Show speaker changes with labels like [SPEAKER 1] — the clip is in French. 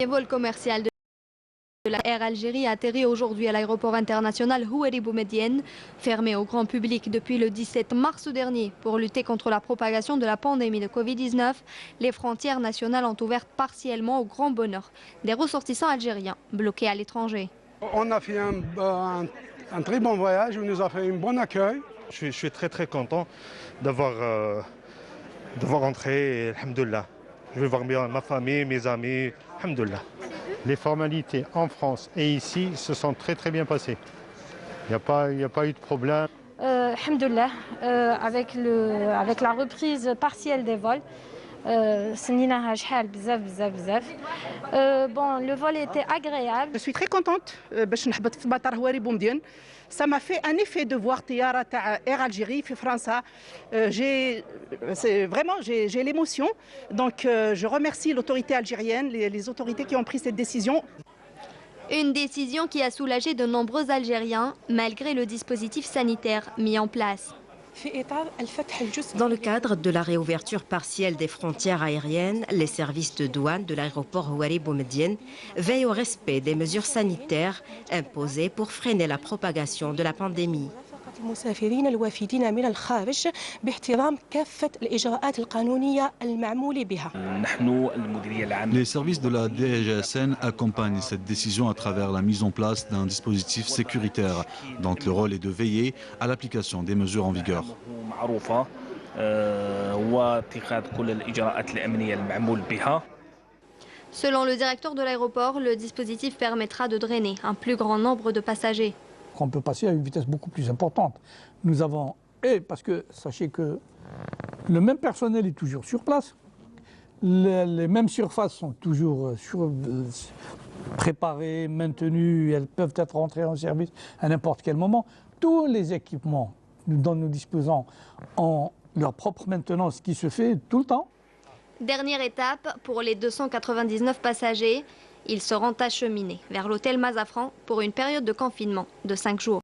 [SPEAKER 1] Le vol commercial de la Air Algérie a atterri aujourd'hui à l'aéroport international Houari Boumedienne, fermé au grand public depuis le 17 mars dernier pour lutter contre la propagation de la pandémie de Covid-19. Les frontières nationales ont ouvert partiellement au grand bonheur des ressortissants algériens bloqués à l'étranger.
[SPEAKER 2] On a fait un très bon voyage, on nous a fait un bon accueil.
[SPEAKER 3] Je suis très content d'avoir rentré, alhamdoulilah. Je vais voir ma famille, mes amis, alhamdoulilah.
[SPEAKER 4] Les formalités en France et ici se sont très bien passées. Il n'y a pas eu de problème.
[SPEAKER 5] Alhamdoulilah, avec la reprise partielle des vols, le vol était agréable.
[SPEAKER 6] Je suis très contente. Ça m'a fait un effet de voir Tiara Air Algérie في فرنسا. J'ai l'émotion. Donc je remercie l'autorité algérienne, les autorités qui ont pris cette décision.
[SPEAKER 1] Une décision qui a soulagé de nombreux Algériens malgré le dispositif sanitaire mis en place.
[SPEAKER 7] Dans le cadre de la réouverture partielle des frontières aériennes, les services de douane de l'aéroport Houari Boumedienne veillent au respect des mesures sanitaires imposées pour freiner la propagation de la pandémie.
[SPEAKER 8] Les services de la DGSN accompagnent cette décision à travers la mise en place d'un dispositif sécuritaire dont le rôle est de veiller à l'application des mesures en vigueur.
[SPEAKER 1] Selon le directeur de l'aéroport, le dispositif permettra de drainer un plus grand nombre de passagers.
[SPEAKER 9] On peut passer à une vitesse beaucoup plus importante. Nous avons, parce que sachez que le même personnel est toujours sur place, les mêmes surfaces sont toujours préparées, maintenues, elles peuvent être rentrées en service à n'importe quel moment. Tous les équipements dont nous disposons ont leur propre maintenance qui se fait tout le temps.
[SPEAKER 1] Dernière étape pour les 299 passagers. Ils seront acheminés vers l'hôtel Mazafran pour une période de confinement de 5 jours.